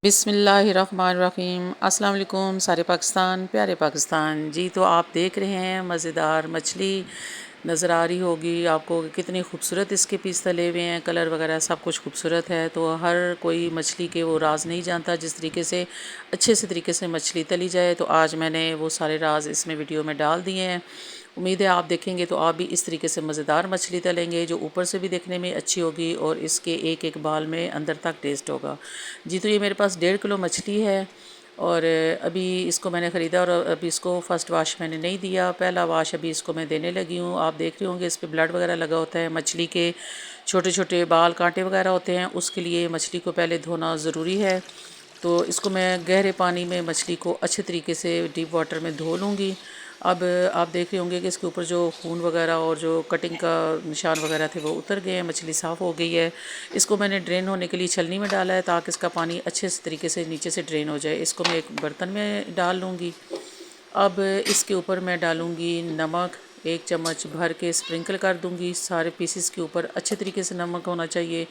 बिस्मिल्लाहिर्रहमानिर्रहीम। अस्सलाम वालेकुम सारे पाकिस्तान, प्यारे पाकिस्तान जी। तो आप देख रहे हैं मज़ेदार मछली नज़र आ रही होगी आपको, कितनी खूबसूरत इसके पीस तले हुए हैं, कलर वगैरह सब कुछ खूबसूरत है। तो हर कोई मछली के वो राज नहीं जानता जिस तरीके से अच्छे से तरीके से मछली तली जाए। तो आज मैंने वो सारे राज इसमें वीडियो में डाल दिए हैं। उम्मीद है आप देखेंगे तो आप भी इस तरीके से मज़ेदार मछली तलेंगे जो ऊपर से भी देखने में अच्छी होगी और इसके एक एक बाल में अंदर तक टेस्ट होगा जी। तो ये मेरे पास 1.5 किलो मछली है और अभी इसको मैंने ख़रीदा और अभी इसको फ़र्स्ट वाश मैंने नहीं दिया, पहला वाश अभी इसको मैं देने लगी हूँ। आप देख रहे होंगे इस पर ब्लड वगैरह लगा होता है। मछली के छोटे छोटे बाल कांटे वगैरह होते हैं, उसके लिए मछली को पहले धोना ज़रूरी है। तो इसको मैं गहरे पानी में मछली को अच्छे तरीके से डीप वाटर में धो लूँगी। अब आप देख रहे होंगे कि इसके ऊपर जो खून वगैरह और जो कटिंग का निशान वगैरह थे वो उतर गए हैं, मछली साफ़ हो गई है। इसको मैंने ड्रेन होने के लिए छलनी में डाला है ताकि इसका पानी अच्छे से तरीके से नीचे से ड्रेन हो जाए। इसको मैं एक बर्तन में डाल लूँगी। अब इसके ऊपर मैं डालूँगी नमक, 1 चम्मच भर के स्प्रिंकल कर दूँगी। सारे पीसेस के ऊपर अच्छे तरीके से नमक होना चाहिए।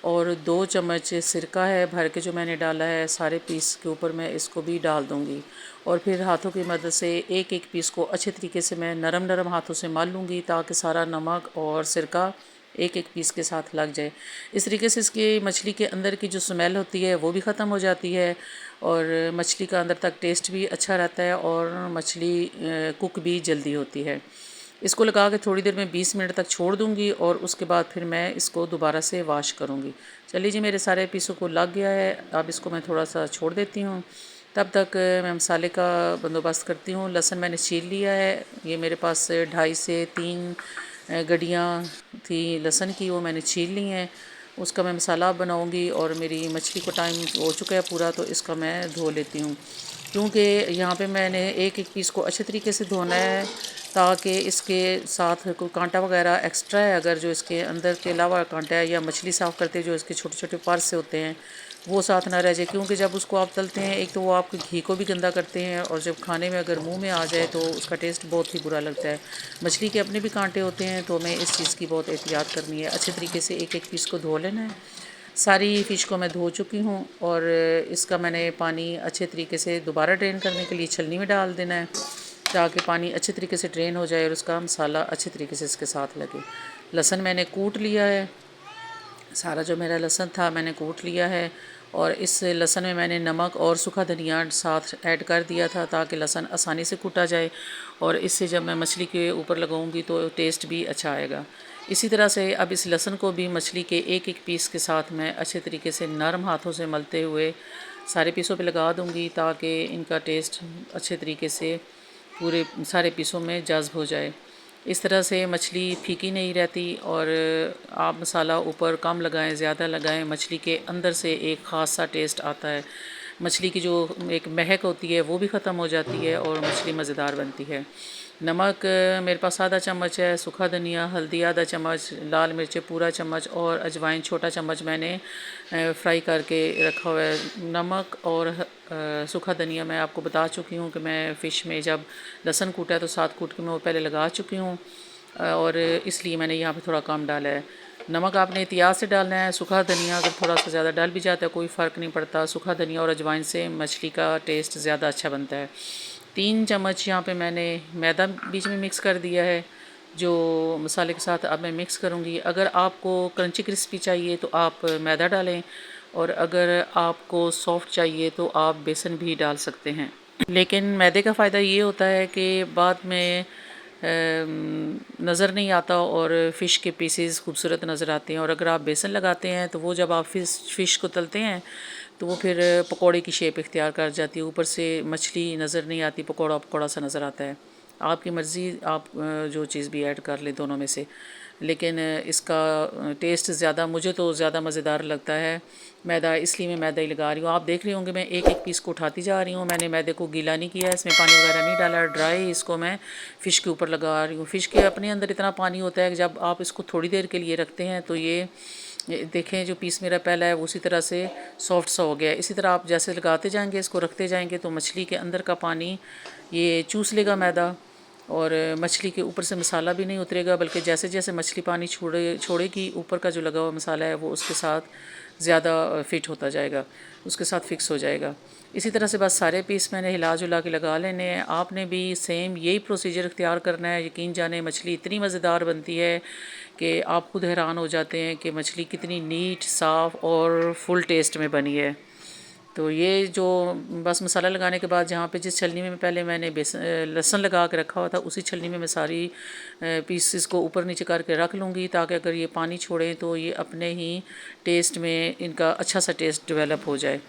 और 2 चम्मच सिरका है भर के जो मैंने डाला है, सारे पीस के ऊपर मैं इसको भी डाल दूँगी। और फिर हाथों की मदद से एक एक पीस को अच्छे तरीके से मैं नरम नरम हाथों से मल लूँगी ताकि सारा नमक और सिरका एक एक पीस के साथ लग जाए। इस तरीके से इसकी मछली के अंदर की जो स्मेल होती है वो भी ख़त्म हो जाती है और मछली का अंदर तक टेस्ट भी अच्छा रहता है और मछली कुक भी जल्दी होती है। इसको लगा के थोड़ी देर में 20 मिनट तक छोड़ दूँगी और उसके बाद फिर मैं इसको दोबारा से वॉश करूँगी। चलिए जी, मेरे सारे पीसों को लग गया है। अब इसको मैं थोड़ा सा छोड़ देती हूँ। तब तक मैं मसाले का बंदोबस्त करती हूँ। लहसुन मैंने छील लिया है। ये मेरे पास 2.5 से 3 गड्डियाँ थी लहसुन की, वो मैंने छील ली हैं। उसका मैं मसाला बनाऊंगी और मेरी मछली को टाइम हो चुका है पूरा, तो इसका मैं धो लेती हूँ। क्योंकि यहाँ पे मैंने एक एक पीस को अच्छे तरीके से धोना है ताकि इसके साथ कोई कांटा वगैरह एक्स्ट्रा है, अगर जो इसके अंदर के अलावा कांटा है या मछली साफ़ करते जो इसके छोटे छोटे पार्ट से होते हैं वो साथ ना रह जाए। क्योंकि जब उसको आप तलते हैं, एक तो वो आपके घी को भी गंदा करते हैं और जब खाने में अगर मुंह में आ जाए तो उसका टेस्ट बहुत ही बुरा लगता है। मछली के अपने भी कांटे होते हैं, तो हमें इस चीज़ की बहुत एहतियात करनी है। अच्छे तरीके से एक एक पीस को धो लेना है। सारी फ़िश को मैं धो चुकी हूँ और इसका मैंने पानी अच्छे तरीके से दोबारा ड्रेन करने के लिए छलनी में डाल देना है ताकि पानी अच्छे तरीके से ड्रेन हो जाए और उसका मसाला अच्छे तरीके से इसके साथ लगे। लहसुन मैंने कूट लिया है, सारा जो मेरा लहसुन था मैंने कूट लिया है और इस लहसुन में मैंने नमक और सूखा धनिया साथ ऐड कर दिया था ताकि लहसुन आसानी से कूटा जाए और इससे जब मैं मछली के ऊपर लगाऊंगी तो टेस्ट भी अच्छा आएगा। इसी तरह से अब इस लहसुन को भी मछली के एक एक पीस के साथ मैं अच्छे तरीके से नरम हाथों से मलते हुए सारे पीसों पे लगा दूंगी ताकि इनका टेस्ट अच्छे तरीके से पूरे सारे पीसों में जज्ब हो जाए। इस तरह से मछली फीकी नहीं रहती और आप मसाला ऊपर कम लगाएं ज़्यादा लगाएं, मछली के अंदर से एक ख़ास सा टेस्ट आता है। मछली की जो एक महक होती है वो भी ख़त्म हो जाती है और मछली मज़ेदार बनती है। नमक मेरे पास आधा चम्मच है, सूखा धनिया, हल्दी आधा चम्मच, लाल मिर्चें पूरा चम्मच और अजवाइन छोटा चम्मच मैंने फ्राई करके रखा हुआ है। नमक और सूखा धनिया मैं आपको बता चुकी हूँ कि मैं फ़िश में जब लहसुन कूटा है तो साथ कूट के मैं वो पहले लगा चुकी हूँ और इसलिए मैंने यहाँ पे थोड़ा कम डाला है। नमक आपने एहतियात से डालना है। सूखा धनिया अगर थोड़ा सा ज़्यादा डाल भी जाता है कोई फ़र्क नहीं पड़ता। सूखा धनिया और अजवाइन से मछली का टेस्ट ज़्यादा अच्छा बनता है। 3 चम्मच यहाँ पे मैंने मैदा बीच में मिक्स कर दिया है जो मसाले के साथ अब मैं मिक्स करूँगी। अगर आपको क्रंची क्रिस्पी चाहिए तो आप मैदा डालें और अगर आपको सॉफ्ट चाहिए तो आप बेसन भी डाल सकते हैं। लेकिन मैदे का फ़ायदा ये होता है कि बाद में नज़र नहीं आता और फ़िश के पीसेस खूबसूरत नज़र आते हैं। और अगर आप बेसन लगाते हैं तो वो जब आप फ़िश को तलते हैं तो वो फिर पकोड़े की शेप इख्तियार कर जाती है, ऊपर से मछली नज़र नहीं आती, पकोड़ा पकोड़ा सा नज़र आता है। आपकी मर्ज़ी, आप जो चीज़ भी ऐड कर ले दोनों में से। लेकिन इसका टेस्ट ज़्यादा, मुझे तो ज़्यादा मज़ेदार लगता है मैदा, इसलिए मैं मैदा ही लगा रही हूँ। आप देख रहे होंगे मैं एक एक पीस को उठाती जा रही हूँ। मैंने मैदे को गीला नहीं किया, इसमें पानी वगैरह नहीं डाला, ड्राई इसको मैं फ़िश के ऊपर लगा रही हूँ। फ़िश के अपने अंदर इतना पानी होता है कि जब आप इसको थोड़ी देर के लिए रखते हैं तो ये देखें जो पीस मेरा पहला है वो उसी तरह से सॉफ्ट सा हो गया है। इसी तरह आप जैसे लगाते जाएंगे, इसको रखते जाएंगे तो मछली के अंदर का पानी ये चूस लेगा मैदा और मछली के ऊपर से मसाला भी नहीं उतरेगा, बल्कि जैसे जैसे मछली पानी छोड़ेगी ऊपर का जो लगा हुआ मसाला है वो उसके साथ ज़्यादा फिट होता जाएगा, उसके साथ फिक्स हो जाएगा। इसी तरह से बस सारे पीस मैंने हिला जुला के लगा लेने हैं। आपने भी सेम यही प्रोसीजर इख्तियार करना है। यकीन जाने मछली इतनी मज़ेदार बनती है कि आप खुद हैरान हो जाते हैं कि मछली कितनी नीट, साफ़ और फुल टेस्ट में बनी है। तो ये जो बस मसाला लगाने के बाद जहाँ पे जिस छलनी में पहले मैंने लहसुन लगा के रखा हुआ था उसी छलनी में मैं सारी पीसेस को ऊपर नीचे करके रख लूँगी, ताकि अगर ये पानी छोड़ें तो ये अपने ही टेस्ट में इनका अच्छा सा टेस्ट डेवलप हो जाए।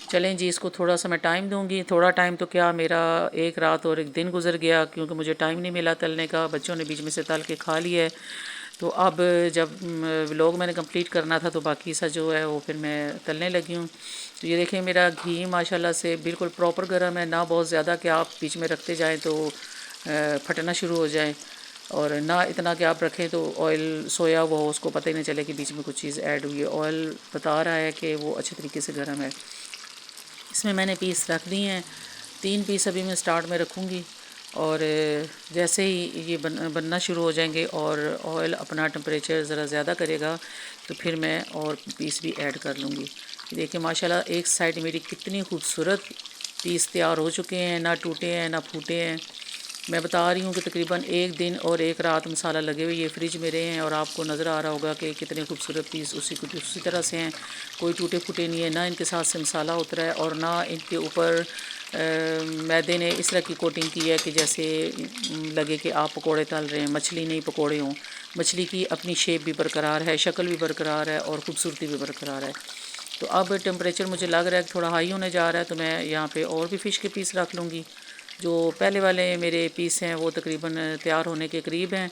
चलें जी, इसको थोड़ा सा मैं टाइम दूंगी। थोड़ा टाइम तो क्या, मेरा एक रात और एक दिन गुजर गया क्योंकि मुझे टाइम नहीं मिला तलने का। बच्चों ने बीच में से तल के खा लिया है। तो अब जब व्लॉग मैंने कंप्लीट करना था तो बाकी सा जो है वो फिर मैं तलने लगी हूँ। तो ये देखें मेरा घी माशाल्लाह से बिल्कुल प्रॉपर गर्म है, ना बहुत ज़्यादा कि आप बीच में रखते जाएं तो फटना शुरू हो जाए, और ना इतना कि आप रखें तो ऑयल सोया हुआ हो उसको पता ही नहीं चले कि बीच में कुछ चीज़ ऐड हुई है। ऑयल बता रहा है कि वो अच्छे तरीके से गर्म है। इसमें मैंने पीस रख दिए हैं, 3 पीस अभी मैं स्टार्ट में रखूँगी, और जैसे ही ये बनना शुरू हो जाएंगे और ऑयल अपना टेम्परेचर ज़रा ज़्यादा करेगा तो फिर मैं और पीस भी ऐड कर लूँगी। देखिए माशाल्लाह एक साइड मेरी कितनी खूबसूरत पीस तैयार हो चुके हैं, ना टूटे हैं ना फूटे हैं। मैं बता रही हूँ कि तकरीबन एक दिन और एक रात मसाला लगे हुए ये फ्रिज में रहे हैं, और आपको नज़र आ रहा होगा कि कितने खूबसूरत पीस उसी तरह से हैं। कोई टूटे फूटे नहीं है, ना इनके साथ से मसाला उतरा है और ना इनके ऊपर मैदे ने इस तरह की कोटिंग की है कि जैसे लगे कि आप पकोड़े तल रहे हैं। मछली नहीं पकोड़े हों। मछली की अपनी शेप भी बरकरार है, शक्ल भी बरकरार है और ख़ूबसूरती भी बरकरार है। तो अब टेम्परेचर मुझे लग रहा है कि थोड़ा हाई होने जा रहा है, तो मैं यहाँ पे और भी फ़िश के पीस रख लूँगी। जो पहले वाले मेरे पीस हैं वो तकरीबन तैयार होने के करीब हैं।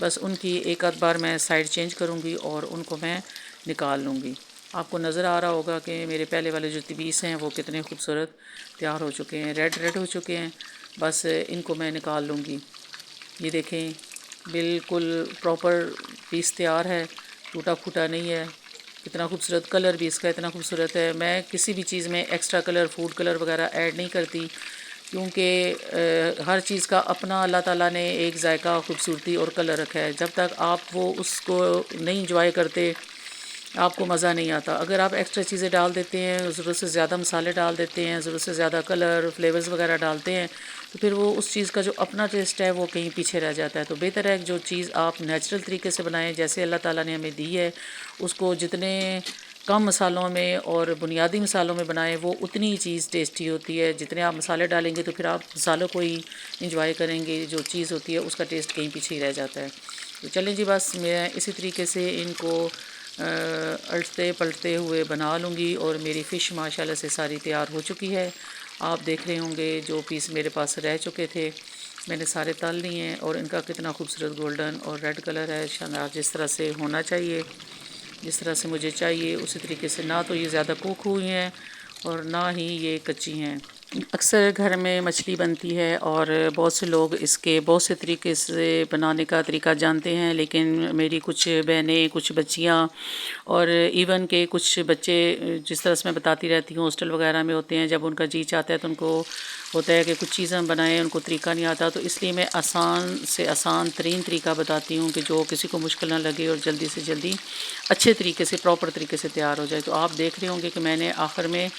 बस उनकी एक आध बार मैं साइड चेंज करूँगी और उनको मैं निकाल लूँगी। आपको नज़र आ रहा होगा कि मेरे पहले वाले जो पीस हैं वो कितने खूबसूरत तैयार हो चुके हैं, रेड रेड हो चुके हैं। बस इनको मैं निकाल लूँगी। ये देखें बिल्कुल प्रॉपर पीस तैयार है, टूटा फूटा नहीं है। कितना खूबसूरत कलर भी इसका इतना खूबसूरत है। मैं किसी भी चीज़ में एक्स्ट्रा कलर, फूड कलर वगैरह ऐड नहीं करती, क्योंकि हर चीज़ का अपना अल्लाह ताला ने एक जायका, खूबसूरती और कलर रखा है। जब तक आप वो उसको नहीं इंजॉय करते आपको मज़ा नहीं आता। अगर आप एक्स्ट्रा चीज़ें डाल देते हैं, ज़रूरत से ज़्यादा मसाले डाल देते हैं, ज़रूरत से ज़्यादा कलर, फ्लेवर्स वगैरह डालते हैं, तो फिर वो उस चीज़ का जो अपना टेस्ट है वो कहीं पीछे रह जाता है। तो बेहतर है कि जो चीज़ आप नेचुरल तरीके से बनाएं, जैसे अल्लाह ताला ने हमें दी है, उसको जितने कम मसालों में और बुनियादी मसालों में बनाएं वो उतनी ही चीज़ टेस्टी होती है। जितने आप मसाले डालेंगे तो फिर आप मसालों को ही इंजॉय करेंगे, जो चीज़ होती है उसका टेस्ट कहीं पीछे ही रह जाता है। तो चलें जी, बस मैं इसी तरीके से इनको अलटते पलटते हुए बना लूँगी, और मेरी फ़िश माशाल्लाह से सारी तैयार हो चुकी है। आप देख रहे होंगे जो पीस मेरे पास रह चुके थे मैंने सारे तल लिए हैं, और इनका कितना खूबसूरत गोल्डन और रेड कलर है, शानदार, जिस तरह से होना चाहिए, जिस तरह से मुझे चाहिए उसी तरीके से। ना तो ये ज़्यादा कुक हुई हैं और ना ही ये कच्ची हैं। अक्सर घर में मछली बनती है और बहुत से लोग इसके बहुत से तरीके से बनाने का तरीका जानते हैं, लेकिन मेरी कुछ बहनें, कुछ बच्चियां और इवन के कुछ बच्चे, जिस तरह से मैं बताती रहती हूँ, हॉस्टल वगैरह में होते हैं, जब उनका जी चाहता है तो उनको होता है कि कुछ चीज़ें हम बनाएं, उनको तरीका नहीं आता। तो इसलिए मैं आसान से आसान तरीन तरीका बताती हूँ कि जो किसी को मुश्किल ना लगे और जल्दी से जल्दी अच्छे तरीके से, प्रॉपर तरीके से तैयार हो जाए। तो आप देख रहे होंगे कि मैंने आखिर में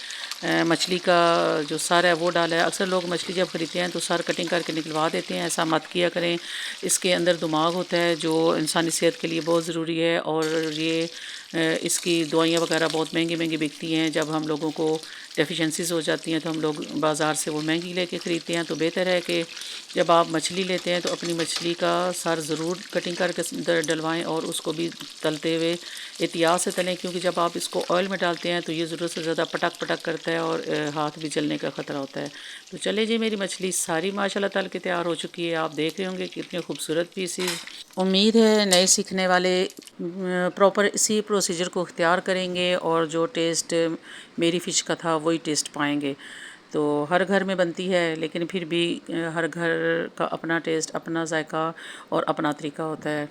मछली का जो सर है वो डाला है। अक्सर लोग मछली जब ख़रीदते हैं तो सर कटिंग करके निकलवा देते हैं, ऐसा मत किया करें। इसके अंदर दिमाग होता है जो इंसानी सेहत के लिए बहुत ज़रूरी है, और ये इसकी दवाइयाँ वगैरह बहुत महंगी महंगी बिकती हैं। जब हम लोगों को डेफिशिएंसीज़ हो जाती हैं तो हम लोग बाज़ार से वो महंगी लेके ख़रीदते हैं। तो बेहतर है कि जब आप मछली लेते हैं तो अपनी मछली का सर ज़रूर कटिंग करके डलवाएं, और उसको भी तलते हुए एहतियात से तलें, क्योंकि जब आप इसको ऑयल में डालते हैं तो ये ज़रूरत से ज़्यादा पटक पटक करता है और हाथ भी जलने का ख़तरा होता है। तो चले जी, मेरी मछली सारी माशाल्लाह तल के तैयार हो चुकी है। आप देख रहे होंगे कितने खूबसूरत पीसीज। उम्मीद है नए सीखने वाले प्रॉपर इसी प्रोसीजर को इख्तियार करेंगे और जो टेस्ट मेरी फ़िश का था वही टेस्ट पाएंगे। तो हर घर में बनती है, लेकिन फिर भी हर घर का अपना टेस्ट, अपना जायका और अपना तरीका होता है।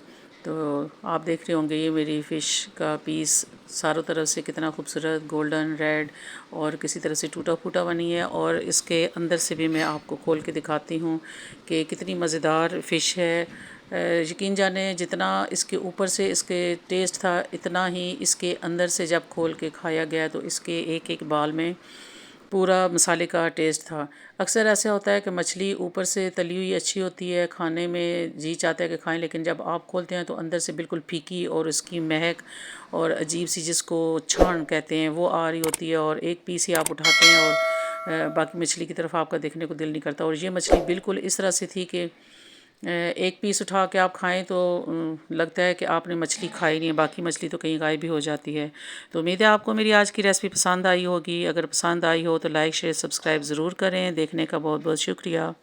तो आप देख रहे होंगे ये मेरी फ़िश का पीस चारों तरफ से कितना खूबसूरत गोल्डन रेड और किसी तरह से टूटा फूटा बनी है। और इसके अंदर से भी मैं आपको खोल के दिखाती हूँ कि कितनी मज़ेदार फ़िश है। यकीन जाने जितना इसके ऊपर से इसके टेस्ट था, इतना ही इसके अंदर से जब खोल के खाया गया तो इसके एक एक बाल में पूरा मसाले का टेस्ट था। अक्सर ऐसा होता है कि मछली ऊपर से तली हुई अच्छी होती है, खाने में जी चाहता है कि खाएं, लेकिन जब आप खोलते हैं तो अंदर से बिल्कुल फीकी और उसकी महक और अजीब सी, जिसको छान कहते हैं, वो आ रही होती है। और एक पीस ही आप उठाते हैं और बाकी मछली की तरफ आपका देखने को दिल नहीं करता। और ये मछली बिल्कुल इस तरह से थी कि एक पीस उठा के आप खाएं तो लगता है कि आपने मछली खाई नहीं है, बाकी मछली तो कहीं गायब भी हो जाती है। तो उम्मीद है आपको मेरी आज की रेसिपी पसंद आई होगी। अगर पसंद आई हो तो लाइक शेयर सब्सक्राइब ज़रूर करें। देखने का बहुत बहुत शुक्रिया।